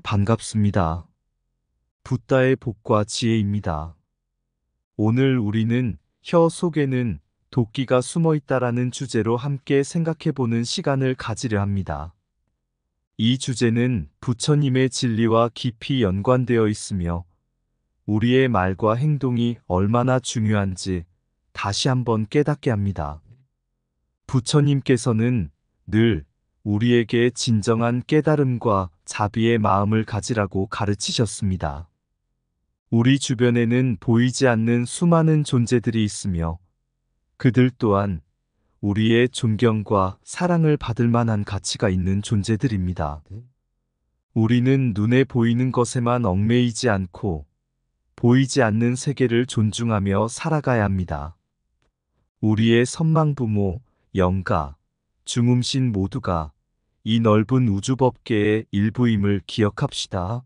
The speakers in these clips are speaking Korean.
반갑습니다. 붓다의 복과 지혜입니다. 오늘 우리는 혀 속에는 도끼가 숨어 있다라는 주제로 함께 생각해보는 시간을 가지려 합니다. 이 주제는 부처님의 진리와 깊이 연관되어 있으며 우리의 말과 행동이 얼마나 중요한지 다시 한번 깨닫게 합니다. 부처님께서는 늘 우리에게 진정한 깨달음과 자비의 마음을 가지라고 가르치셨습니다. 우리 주변에는 보이지 않는 수많은 존재들이 있으며 그들 또한 우리의 존경과 사랑을 받을 만한 가치가 있는 존재들입니다. 우리는 눈에 보이는 것에만 얽매이지 않고 보이지 않는 세계를 존중하며 살아가야 합니다. 우리의 선망부모, 영가, 중음신 모두가 이 넓은 우주법계의 일부임을 기억합시다.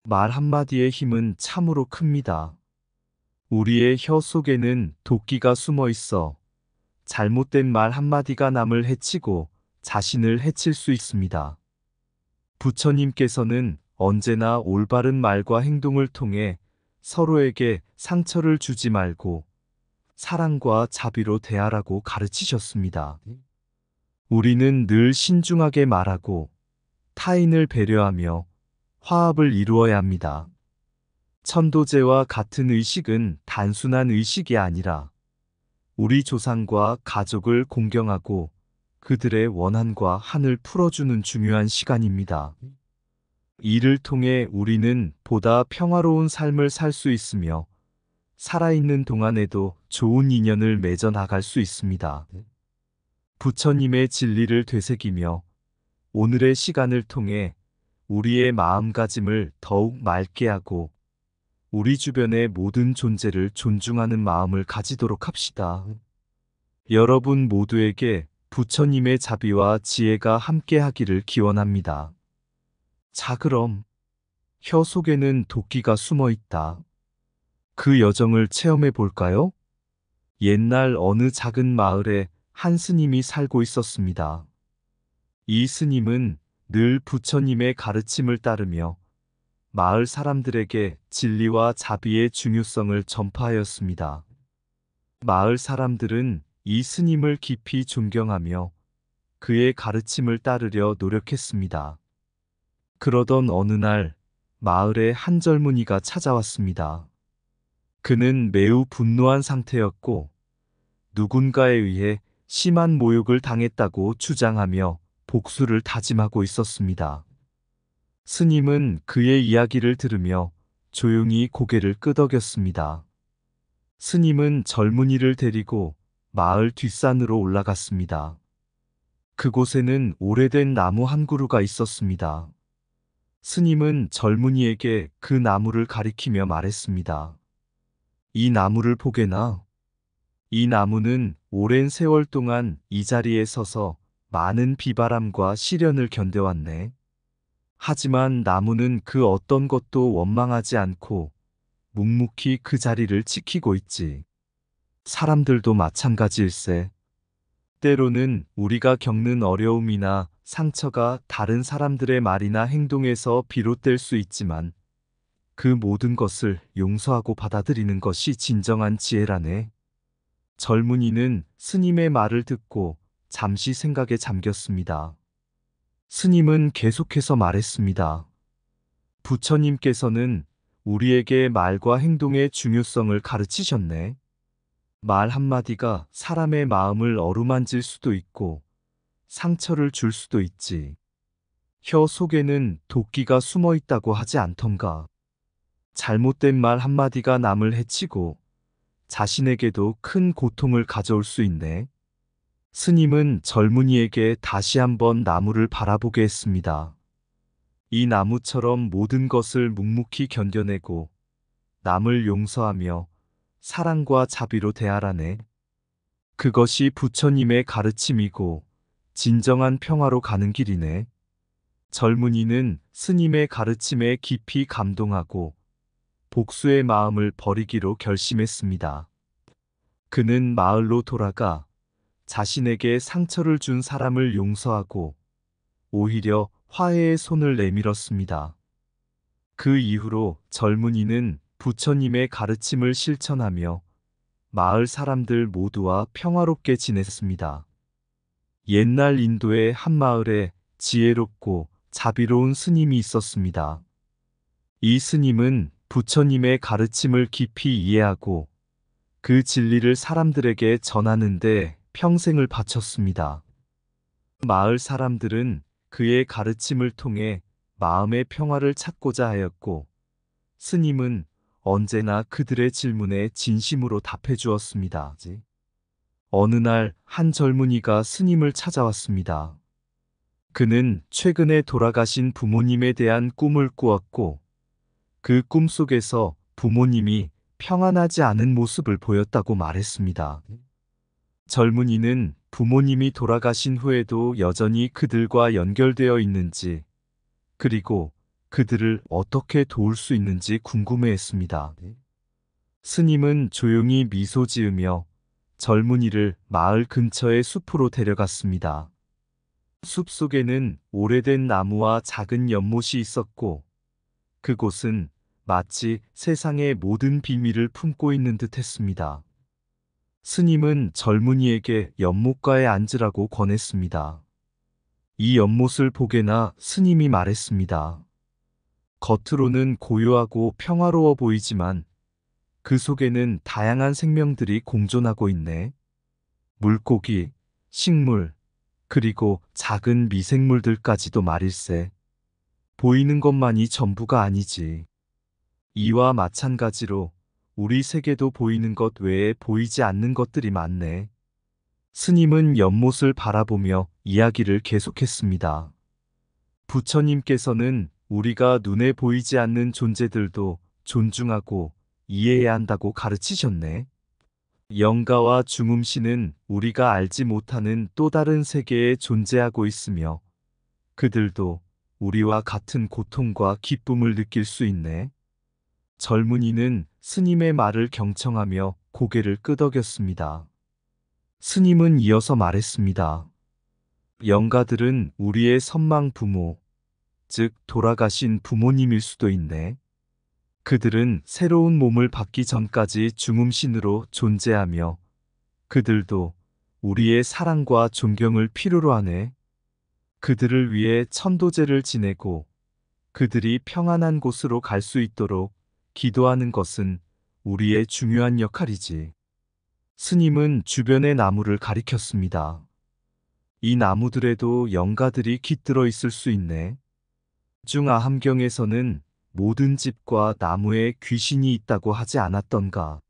말 한마디의 힘은 참으로 큽니다. 우리의 혀 속에는 도끼가 숨어 있어 잘못된 말 한마디가 남을 해치고 자신을 해칠 수 있습니다. 부처님께서는 언제나 올바른 말과 행동을 통해 서로에게 상처를 주지 말고 사랑과 자비로 대하라고 가르치셨습니다. 우리는 늘 신중하게 말하고 타인을 배려하며 화합을 이루어야 합니다. 천도제와 같은 의식은 단순한 의식이 아니라 우리 조상과 가족을 공경하고 그들의 원한과 한을 풀어주는 중요한 시간입니다. 이를 통해 우리는 보다 평화로운 삶을 살 수 있으며 살아있는 동안에도 좋은 인연을 맺어 나갈 수 있습니다. 부처님의 진리를 되새기며 오늘의 시간을 통해 우리의 마음가짐을 더욱 맑게 하고 우리 주변의 모든 존재를 존중하는 마음을 가지도록 합시다. 여러분 모두에게 부처님의 자비와 지혜가 함께 하기를 기원합니다. 자, 그럼 혀 속에는 도끼가 숨어 있다. 그 여정을 체험해 볼까요? 옛날 어느 작은 마을에 한 스님이 살고 있었습니다. 이 스님은 늘 부처님의 가르침을 따르며 마을 사람들에게 진리와 자비의 중요성을 전파하였습니다. 마을 사람들은 이 스님을 깊이 존경하며 그의 가르침을 따르려 노력했습니다. 그러던 어느 날 마을에 한 젊은이가 찾아왔습니다. 그는 매우 분노한 상태였고 누군가에 의해 심한 모욕을 당했다고 주장하며 복수를 다짐하고 있었습니다. 스님은 그의 이야기를 들으며 조용히 고개를 끄덕였습니다. 스님은 젊은이를 데리고 마을 뒷산으로 올라갔습니다. 그곳에는 오래된 나무 한 그루가 있었습니다. 스님은 젊은이에게 그 나무를 가리키며 말했습니다. 이 나무를 보게나. 이 나무는 오랜 세월 동안 이 자리에 서서 많은 비바람과 시련을 견뎌왔네. 하지만 나무는 그 어떤 것도 원망하지 않고 묵묵히 그 자리를 지키고 있지. 사람들도 마찬가지일세. 때로는 우리가 겪는 어려움이나 상처가 다른 사람들의 말이나 행동에서 비롯될 수 있지만 그 모든 것을 용서하고 받아들이는 것이 진정한 지혜라네. 젊은이는 스님의 말을 듣고 잠시 생각에 잠겼습니다. 스님은 계속해서 말했습니다. 부처님께서는 우리에게 말과 행동의 중요성을 가르치셨네. 말 한마디가 사람의 마음을 어루만질 수도 있고 상처를 줄 수도 있지. 혀 속에는 도끼가 숨어 있다고 하지 않던가. 잘못된 말 한마디가 남을 해치고 자신에게도 큰 고통을 가져올 수 있네. 스님은 젊은이에게 다시 한번 나무를 바라보게 했습니다. 이 나무처럼 모든 것을 묵묵히 견뎌내고 남을 용서하며 사랑과 자비로 대하라네. 그것이 부처님의 가르침이고 진정한 평화로 가는 길이네. 젊은이는 스님의 가르침에 깊이 감동하고 복수의 마음을 버리기로 결심했습니다. 그는 마을로 돌아가 자신에게 상처를 준 사람을 용서하고 오히려 화해의 손을 내밀었습니다. 그 이후로 젊은이는 부처님의 가르침을 실천하며 마을 사람들 모두와 평화롭게 지냈습니다. 옛날 인도의 한 마을에 지혜롭고 자비로운 스님이 있었습니다. 이 스님은 부처님의 가르침을 깊이 이해하고 그 진리를 사람들에게 전하는데 평생을 바쳤습니다. 마을 사람들은 그의 가르침을 통해 마음의 평화를 찾고자 하였고, 스님은 언제나 그들의 질문에 진심으로 답해 주었습니다. 어느 날 한 젊은이가 스님을 찾아왔습니다. 그는 최근에 돌아가신 부모님에 대한 꿈을 꾸었고, 그 꿈 속에서 부모님이 평안하지 않은 모습을 보였다고 말했습니다. 젊은이는 부모님이 돌아가신 후에도 여전히 그들과 연결되어 있는지, 그리고 그들을 어떻게 도울 수 있는지 궁금해했습니다. 스님은 조용히 미소 지으며 젊은이를 마을 근처의 숲으로 데려갔습니다. 숲 속에는 오래된 나무와 작은 연못이 있었고, 그곳은 마치 세상의 모든 비밀을 품고 있는 듯 했습니다. 스님은 젊은이에게 연못가에 앉으라고 권했습니다. 이 연못을 보게나 스님이 말했습니다. 겉으로는 고요하고 평화로워 보이지만 그 속에는 다양한 생명들이 공존하고 있네. 물고기, 식물, 그리고 작은 미생물들까지도 말일세. 보이는 것만이 전부가 아니지. 이와 마찬가지로 우리 세계도 보이는 것 외에 보이지 않는 것들이 많네. 스님은 연못을 바라보며 이야기를 계속했습니다. 부처님께서는 우리가 눈에 보이지 않는 존재들도 존중하고 이해해야 한다고 가르치셨네. 영가와 중음신은 우리가 알지 못하는 또 다른 세계에 존재하고 있으며 그들도 우리와 같은 고통과 기쁨을 느낄 수 있네. 젊은이는 스님의 말을 경청하며 고개를 끄덕였습니다. 스님은 이어서 말했습니다. 영가들은 우리의 선망 부모, 즉 돌아가신 부모님일 수도 있네. 그들은 새로운 몸을 받기 전까지 중음신으로 존재하며 그들도 우리의 사랑과 존경을 필요로 하네. 그들을 위해 천도제를 지내고 그들이 평안한 곳으로 갈 수 있도록 기도하는 것은 우리의 중요한 역할이지. 스님은 주변의 나무를 가리켰습니다. 이 나무들에도 영가들이 깃들어 있을 수 있네. 중아함경에서는 모든 집과 나무에 귀신이 있다고 하지 않았던가.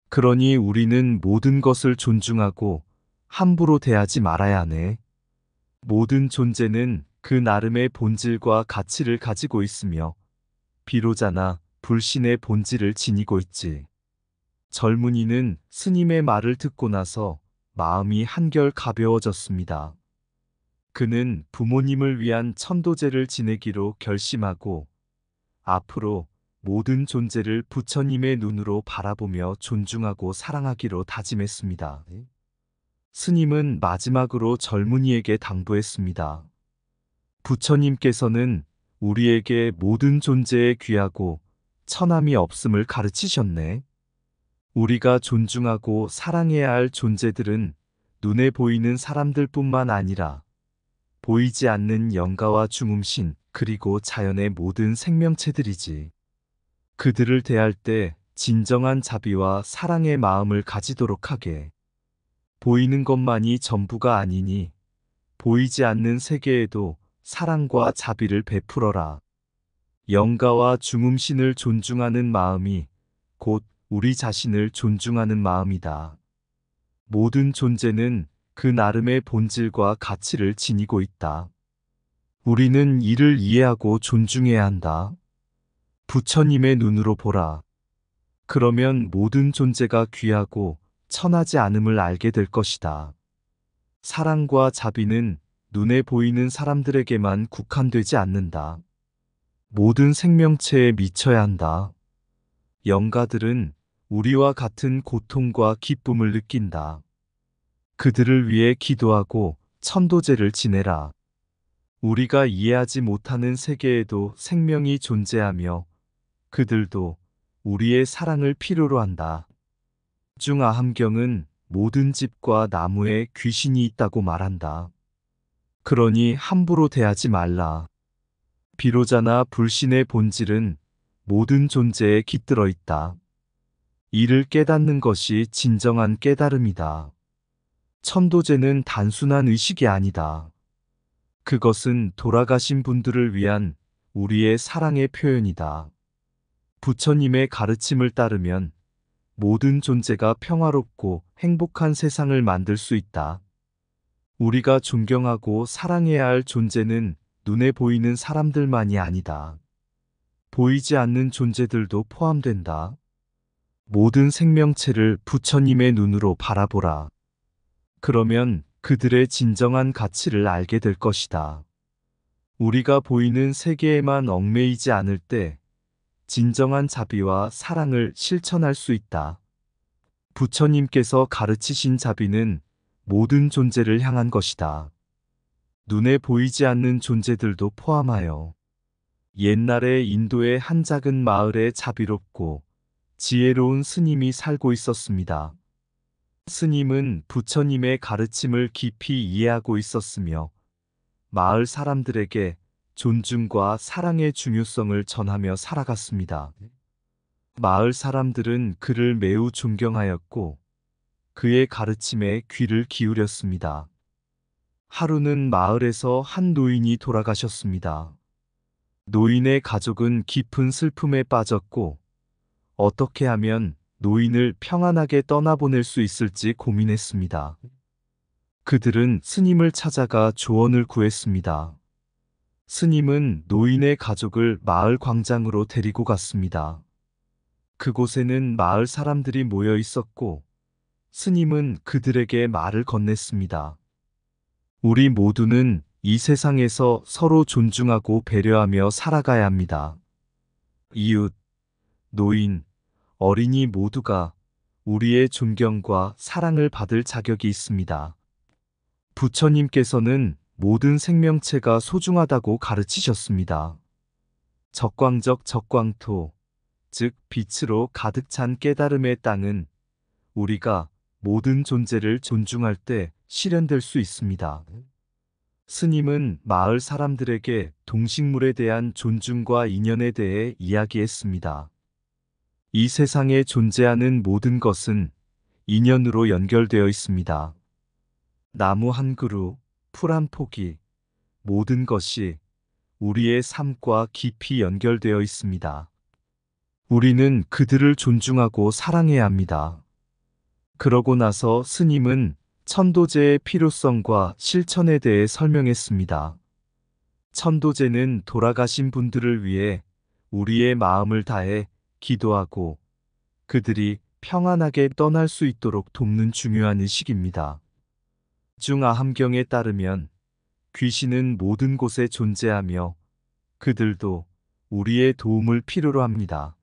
그러니 우리는 모든 것을 존중하고 함부로 대하지 말아야 하네. 모든 존재는 그 나름의 본질과 가치를 가지고 있으며 비로자나 불신의 본질을 지니고 있지. 젊은이는 스님의 말을 듣고 나서 마음이 한결 가벼워졌습니다. 그는 부모님을 위한 천도제를 지내기로 결심하고 앞으로 모든 존재를 부처님의 눈으로 바라보며 존중하고 사랑하기로 다짐했습니다. 스님은 마지막으로 젊은이에게 당부했습니다. 부처님께서는 우리에게 모든 존재에 귀하고 천함이 없음을 가르치셨네. 우리가 존중하고 사랑해야 할 존재들은 눈에 보이는 사람들뿐만 아니라 보이지 않는 영가와 중음신 그리고 자연의 모든 생명체들이지. 그들을 대할 때 진정한 자비와 사랑의 마음을 가지도록 하게. 보이는 것만이 전부가 아니니 보이지 않는 세계에도 사랑과 자비를 베풀어라. 영가와 중음신을 존중하는 마음이 곧 우리 자신을 존중하는 마음이다. 모든 존재는 그 나름의 본질과 가치를 지니고 있다. 우리는 이를 이해하고 존중해야 한다. 부처님의 눈으로 보라. 그러면 모든 존재가 귀하고 천하지 않음을 알게 될 것이다. 사랑과 자비는 눈에 보이는 사람들에게만 국한되지 않는다. 모든 생명체에 미쳐야 한다. 영가들은 우리와 같은 고통과 기쁨을 느낀다. 그들을 위해 기도하고 천도제를 지내라. 우리가 이해하지 못하는 세계에도 생명이 존재하며 그들도 우리의 사랑을 필요로 한다. 중아함경은 모든 집과 나무에 귀신이 있다고 말한다. 그러니 함부로 대하지 말라. 비로자나 불신의 본질은 모든 존재에 깃들어 있다. 이를 깨닫는 것이 진정한 깨달음이다. 천도제는 단순한 의식이 아니다. 그것은 돌아가신 분들을 위한 우리의 사랑의 표현이다. 부처님의 가르침을 따르면 모든 존재가 평화롭고 행복한 세상을 만들 수 있다. 우리가 존경하고 사랑해야 할 존재는 눈에 보이는 사람들만이 아니다. 보이지 않는 존재들도 포함된다. 모든 생명체를 부처님의 눈으로 바라보라. 그러면 그들의 진정한 가치를 알게 될 것이다. 우리가 보이는 세계에만 얽매이지 않을 때 진정한 자비와 사랑을 실천할 수 있다. 부처님께서 가르치신 자비는 모든 존재를 향한 것이다. 눈에 보이지 않는 존재들도 포함하여. 옛날에 인도의 한 작은 마을에 자비롭고 지혜로운 스님이 살고 있었습니다. 스님은 부처님의 가르침을 깊이 이해하고 있었으며 마을 사람들에게 존중과 사랑의 중요성을 전하며 살아갔습니다. 마을 사람들은 그를 매우 존경하였고 그의 가르침에 귀를 기울였습니다. 하루는 마을에서 한 노인이 돌아가셨습니다. 노인의 가족은 깊은 슬픔에 빠졌고 어떻게 하면 노인을 평안하게 떠나보낼 수 있을지 고민했습니다. 그들은 스님을 찾아가 조언을 구했습니다. 스님은 노인의 가족을 마을 광장으로 데리고 갔습니다. 그곳에는 마을 사람들이 모여 있었고 스님은 그들에게 말을 건넸습니다. 우리 모두는 이 세상에서 서로 존중하고 배려하며 살아가야 합니다. 이웃, 노인, 어린이 모두가 우리의 존경과 사랑을 받을 자격이 있습니다. 부처님께서는 모든 생명체가 소중하다고 가르치셨습니다. 적광적 적광토, 즉 빛으로 가득 찬 깨달음의 땅은 우리가 모든 존재를 존중할 때 실현될 수 있습니다. 스님은 마을 사람들에게 동식물에 대한 존중과 인연에 대해 이야기했습니다. 이 세상에 존재하는 모든 것은 인연으로 연결되어 있습니다. 나무 한 그루, 풀 한 포기, 모든 것이 우리의 삶과 깊이 연결되어 있습니다. 우리는 그들을 존중하고 사랑해야 합니다. 그러고 나서 스님은 천도제의 필요성과 실천에 대해 설명했습니다. 천도제는 돌아가신 분들을 위해 우리의 마음을 다해 기도하고 그들이 평안하게 떠날 수 있도록 돕는 중요한 의식입니다. 중아함경에 따르면 귀신은 모든 곳에 존재하며 그들도 우리의 도움을 필요로 합니다.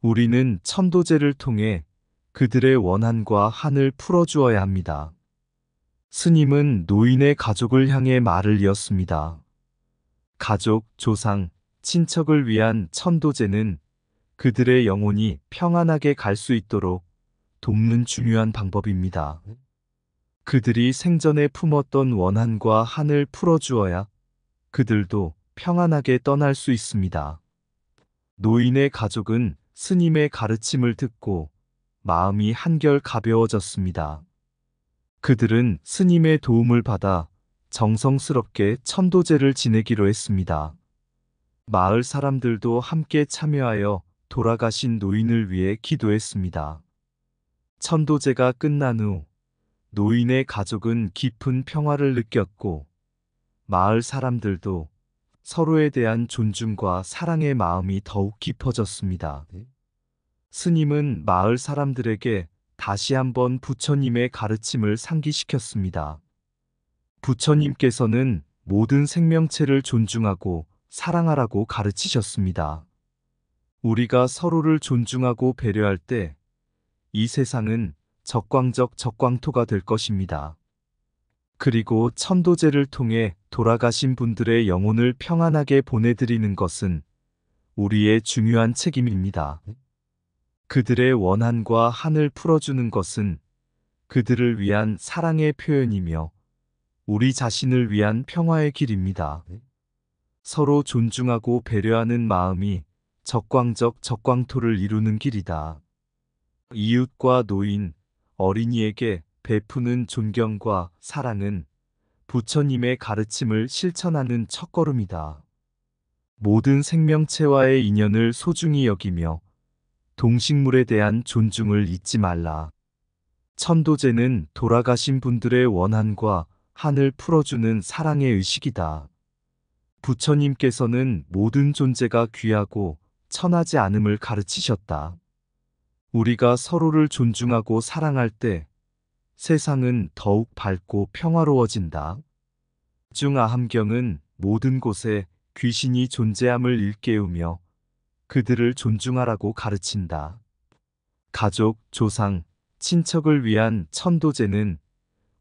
우리는 천도제를 통해 그들의 원한과 한을 풀어주어야 합니다. 스님은 노인의 가족을 향해 말을 이었습니다. 가족, 조상, 친척을 위한 천도제는 그들의 영혼이 평안하게 갈 수 있도록 돕는 중요한 방법입니다. 그들이 생전에 품었던 원한과 한을 풀어주어야 그들도 평안하게 떠날 수 있습니다. 노인의 가족은 스님의 가르침을 듣고 마음이 한결 가벼워졌습니다. 그들은 스님의 도움을 받아 정성스럽게 천도제를 지내기로 했습니다. 마을 사람들도 함께 참여하여 돌아가신 노인을 위해 기도했습니다. 천도제가 끝난 후 노인의 가족은 깊은 평화를 느꼈고 마을 사람들도 서로에 대한 존중과 사랑의 마음이 더욱 깊어졌습니다. 스님은 마을 사람들에게 다시 한번 부처님의 가르침을 상기시켰습니다. 부처님께서는 모든 생명체를 존중하고 사랑하라고 가르치셨습니다. 우리가 서로를 존중하고 배려할 때 이 세상은 적광적 적광토가 될 것입니다. 그리고 천도제를 통해 돌아가신 분들의 영혼을 평안하게 보내드리는 것은 우리의 중요한 책임입니다. 그들의 원한과 한을 풀어주는 것은 그들을 위한 사랑의 표현이며 우리 자신을 위한 평화의 길입니다. 서로 존중하고 배려하는 마음이 적광적 적광토를 이루는 길이다. 이웃과 노인, 어린이에게 베푸는 존경과 사랑은 부처님의 가르침을 실천하는 첫걸음이다. 모든 생명체와의 인연을 소중히 여기며 동식물에 대한 존중을 잊지 말라. 천도제는 돌아가신 분들의 원한과 한을 풀어주는 사랑의 의식이다. 부처님께서는 모든 존재가 귀하고 천하지 않음을 가르치셨다. 우리가 서로를 존중하고 사랑할 때 세상은 더욱 밝고 평화로워진다. 중아함경은 모든 곳에 귀신이 존재함을 일깨우며 그들을 존중하라고 가르친다. 가족, 조상, 친척을 위한 천도제는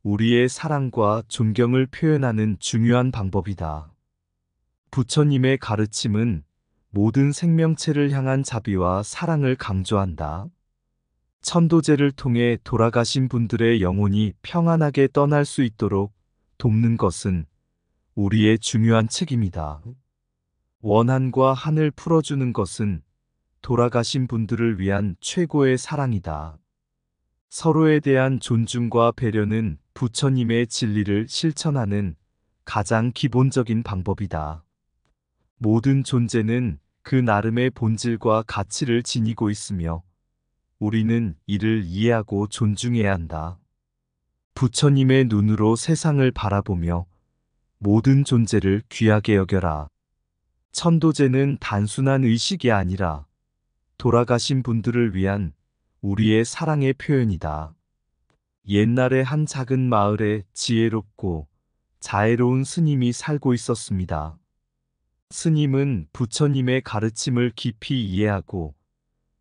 우리의 사랑과 존경을 표현하는 중요한 방법이다. 부처님의 가르침은 모든 생명체를 향한 자비와 사랑을 강조한다. 천도제를 통해 돌아가신 분들의 영혼이 평안하게 떠날 수 있도록 돕는 것은 우리의 중요한 책임이다. 원한과 한을 풀어주는 것은 돌아가신 분들을 위한 최고의 사랑이다. 서로에 대한 존중과 배려는 부처님의 진리를 실천하는 가장 기본적인 방법이다. 모든 존재는 그 나름의 본질과 가치를 지니고 있으며 우리는 이를 이해하고 존중해야 한다. 부처님의 눈으로 세상을 바라보며 모든 존재를 귀하게 여겨라. 천도제는 단순한 의식이 아니라 돌아가신 분들을 위한 우리의 사랑의 표현이다. 옛날에 한 작은 마을에 지혜롭고 자애로운 스님이 살고 있었습니다. 스님은 부처님의 가르침을 깊이 이해하고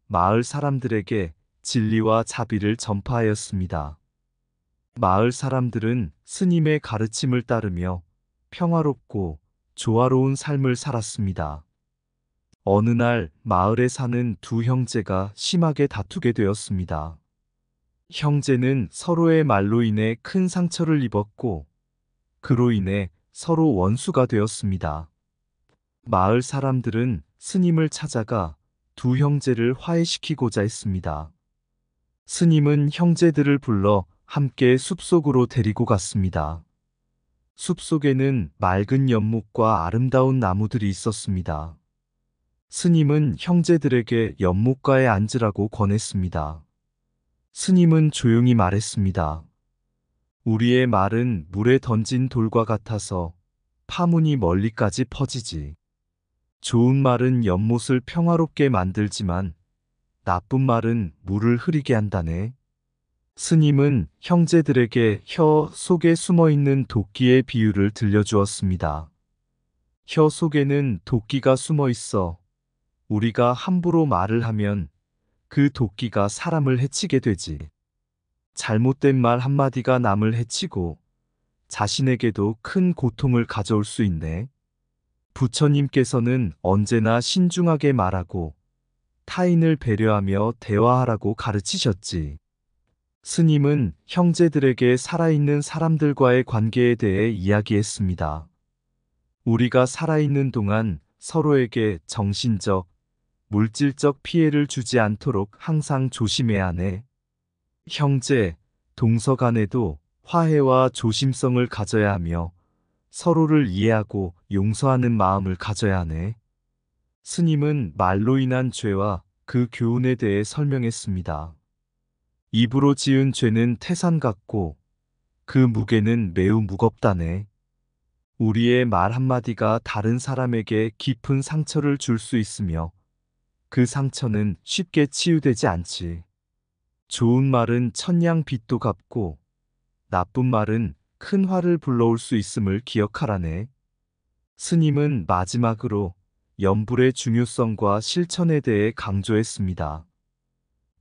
마을 사람들에게 진리와 자비를 전파하였습니다. 마을 사람들은 스님의 가르침을 따르며 평화롭고 조화로운 삶을 살았습니다. 어느 날 마을에 사는 두 형제가 심하게 다투게 되었습니다. 형제는 서로의 말로 인해 큰 상처를 입었고 그로 인해 서로 원수가 되었습니다. 마을 사람들은 스님을 찾아가 두 형제를 화해시키고자 했습니다. 스님은 형제들을 불러 함께 숲속으로 데리고 갔습니다. 숲속에는 맑은 연못과 아름다운 나무들이 있었습니다. 스님은 형제들에게 연못가에 앉으라고 권했습니다. 스님은 조용히 말했습니다. 우리의 말은 물에 던진 돌과 같아서 파문이 멀리까지 퍼지지. 좋은 말은 연못을 평화롭게 만들지만 나쁜 말은 물을 흐리게 한다네. 스님은 형제들에게 혀 속에 숨어있는 도끼의 비유를 들려주었습니다. 혀 속에는 도끼가 숨어 있어 우리가 함부로 말을 하면 그 도끼가 사람을 해치게 되지. 잘못된 말 한마디가 남을 해치고 자신에게도 큰 고통을 가져올 수 있네. 부처님께서는 언제나 신중하게 말하고 타인을 배려하며 대화하라고 가르치셨지. 스님은 형제들에게 살아있는 사람들과의 관계에 대해 이야기했습니다. 우리가 살아있는 동안 서로에게 정신적, 물질적 피해를 주지 않도록 항상 조심해야 하네. 형제, 동서 간에도 화해와 조심성을 가져야 하며 서로를 이해하고 용서하는 마음을 가져야 하네. 스님은 말로 인한 죄와 그 교훈에 대해 설명했습니다. 입으로 지은 죄는 태산 같고 그 무게는 매우 무겁다네. 우리의 말 한마디가 다른 사람에게 깊은 상처를 줄 수 있으며 그 상처는 쉽게 치유되지 않지. 좋은 말은 천냥 빚도 갚고 나쁜 말은 큰 화를 불러올 수 있음을 기억하라네. 스님은 마지막으로 염불의 중요성과 실천에 대해 강조했습니다.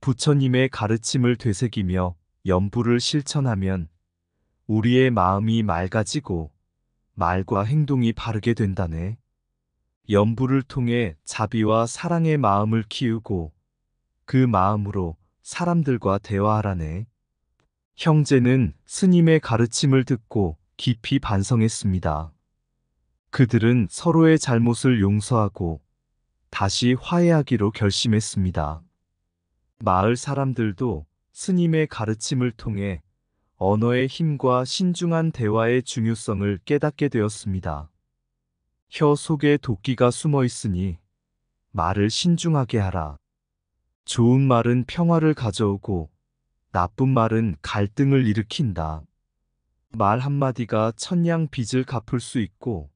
부처님의 가르침을 되새기며 염불을 실천하면 우리의 마음이 맑아지고 말과 행동이 바르게 된다네. 연부를 통해 자비와 사랑의 마음을 키우고 그 마음으로 사람들과 대화하라네. 형제는 스님의 가르침을 듣고 깊이 반성했습니다. 그들은 서로의 잘못을 용서하고 다시 화해하기로 결심했습니다. 마을 사람들도 스님의 가르침을 통해 언어의 힘과 신중한 대화의 중요성을 깨닫게 되었습니다. 혀 속에 도끼가 숨어 있으니 말을 신중하게 하라. 좋은 말은 평화를 가져오고 나쁜 말은 갈등을 일으킨다. 말 한마디가 천냥 빚을 갚을 수 있고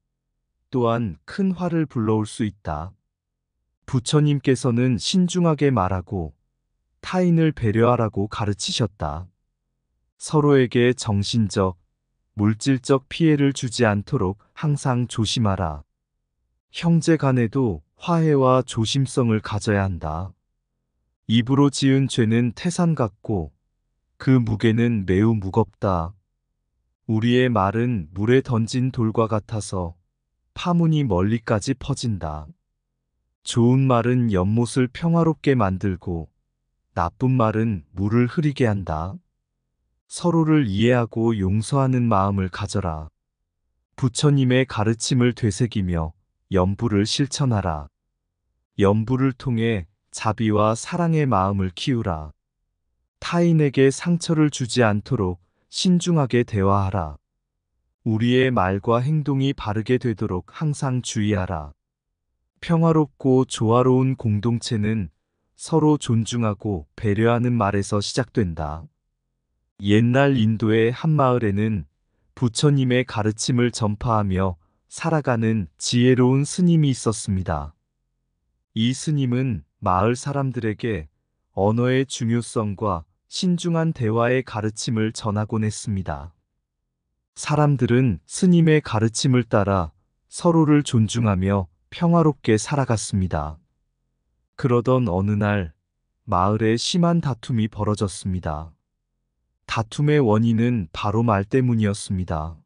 또한 큰 화를 불러올 수 있다. 부처님께서는 신중하게 말하고 타인을 배려하라고 가르치셨다. 서로에게 정신적, 물질적 피해를 주지 않도록 항상 조심하라. 형제 간에도 화해와 조심성을 가져야 한다. 입으로 지은 죄는 태산 같고 그 무게는 매우 무겁다. 우리의 말은 물에 던진 돌과 같아서 파문이 멀리까지 퍼진다. 좋은 말은 연못을 평화롭게 만들고 나쁜 말은 물을 흐리게 한다. 서로를 이해하고 용서하는 마음을 가져라. 부처님의 가르침을 되새기며 연부를 실천하라. 연부를 통해 자비와 사랑의 마음을 키우라. 타인에게 상처를 주지 않도록 신중하게 대화하라. 우리의 말과 행동이 바르게 되도록 항상 주의하라. 평화롭고 조화로운 공동체는 서로 존중하고 배려하는 말에서 시작된다. 옛날 인도의 한 마을에는 부처님의 가르침을 전파하며 살아가는 지혜로운 스님이 있었습니다. 이 스님은 마을 사람들에게 언어의 중요성과 신중한 대화의 가르침을 전하곤 했습니다. 사람들은 스님의 가르침을 따라 서로를 존중하며 평화롭게 살아갔습니다. 그러던 어느 날 마을에 심한 다툼이 벌어졌습니다. 다툼의 원인은 바로 말 때문이었습니다.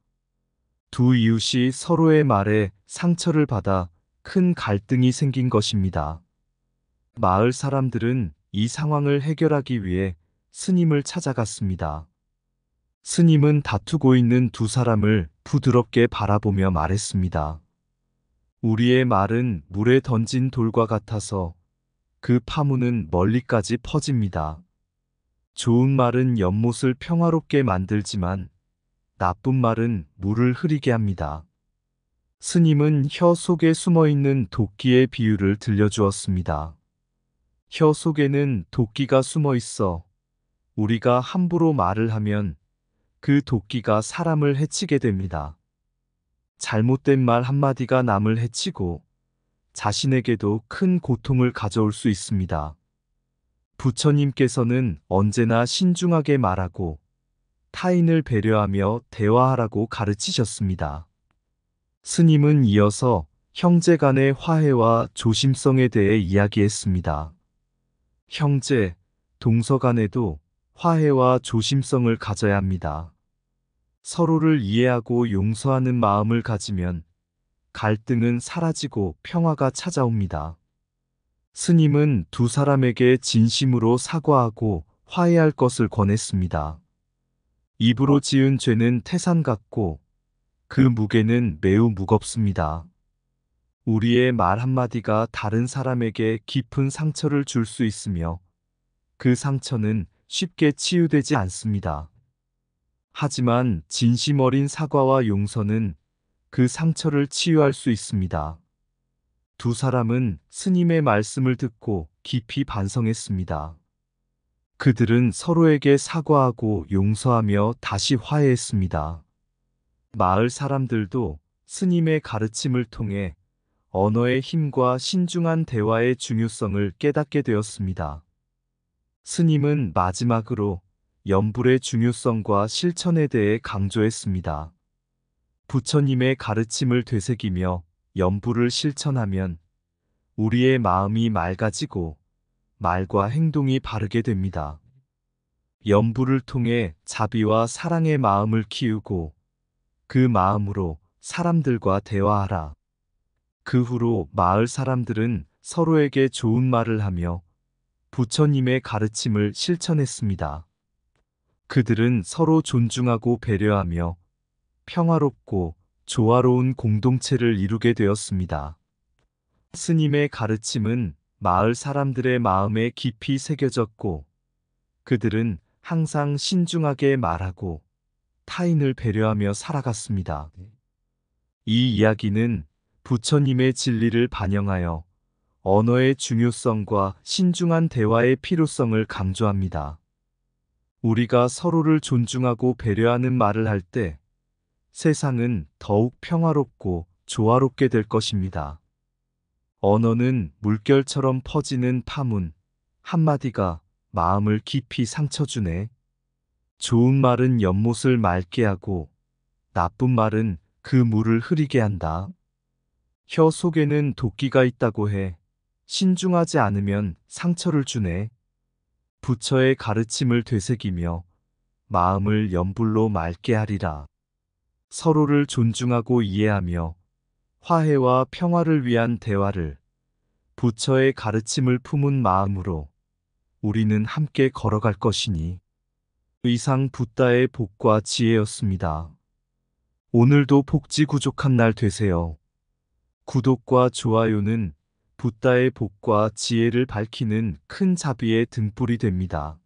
두 이웃이 서로의 말에 상처를 받아 큰 갈등이 생긴 것입니다. 마을 사람들은 이 상황을 해결하기 위해 스님을 찾아갔습니다. 스님은 다투고 있는 두 사람을 부드럽게 바라보며 말했습니다. 우리의 말은 물에 던진 돌과 같아서 그 파문은 멀리까지 퍼집니다. 좋은 말은 연못을 평화롭게 만들지만 나쁜 말은 물을 흐리게 합니다. 스님은 혀 속에 숨어 있는 도끼의 비유를 들려주었습니다. 혀 속에는 도끼가 숨어 있어 우리가 함부로 말을 하면 그 도끼가 사람을 해치게 됩니다. 잘못된 말 한마디가 남을 해치고 자신에게도 큰 고통을 가져올 수 있습니다. 부처님께서는 언제나 신중하게 말하고 타인을 배려하며 대화하라고 가르치셨습니다. 스님은 이어서 형제 간의 화해와 조심성에 대해 이야기했습니다. 형제, 동서 간에도 화해와 조심성을 가져야 합니다. 서로를 이해하고 용서하는 마음을 가지면 갈등은 사라지고 평화가 찾아옵니다. 스님은 두 사람에게 진심으로 사과하고 화해할 것을 권했습니다. 입으로 지은 죄는 태산 같고 그 무게는 매우 무겁습니다. 우리의 말 한마디가 다른 사람에게 깊은 상처를 줄 수 있으며 그 상처는 쉽게 치유되지 않습니다. 하지만 진심 어린 사과와 용서는 그 상처를 치유할 수 있습니다. 두 사람은 스님의 말씀을 듣고 깊이 반성했습니다. 그들은 서로에게 사과하고 용서하며 다시 화해했습니다. 마을 사람들도 스님의 가르침을 통해 언어의 힘과 신중한 대화의 중요성을 깨닫게 되었습니다. 스님은 마지막으로 연불의 중요성과 실천에 대해 강조했습니다. 부처님의 가르침을 되새기며 연불을 실천하면 우리의 마음이 맑아지고 말과 행동이 바르게 됩니다. 연불을 통해 자비와 사랑의 마음을 키우고 그 마음으로 사람들과 대화하라. 그 후로 마을 사람들은 서로에게 좋은 말을 하며 부처님의 가르침을 실천했습니다. 그들은 서로 존중하고 배려하며 평화롭고 조화로운 공동체를 이루게 되었습니다. 스님의 가르침은 마을 사람들의 마음에 깊이 새겨졌고, 그들은 항상 신중하게 말하고 타인을 배려하며 살아갔습니다. 이 이야기는 부처님의 진리를 반영하여 언어의 중요성과 신중한 대화의 필요성을 강조합니다. 우리가 서로를 존중하고 배려하는 말을 할 때 세상은 더욱 평화롭고 조화롭게 될 것입니다. 언어는 물결처럼 퍼지는 파문, 한마디가 마음을 깊이 상처주네. 좋은 말은 연못을 맑게 하고 나쁜 말은 그 물을 흐리게 한다. 혀 속에는 도끼가 있다고 해. 신중하지 않으면 상처를 주네. 부처의 가르침을 되새기며 마음을 연불로 맑게 하리라. 서로를 존중하고 이해하며 화해와 평화를 위한 대화를 부처의 가르침을 품은 마음으로 우리는 함께 걸어갈 것이니. 이상 붓다의 복과 지혜였습니다. 오늘도 복지구족한 날 되세요. 구독과 좋아요는 붓다의 복과 지혜를 밝히는 큰 자비의 등불이 됩니다.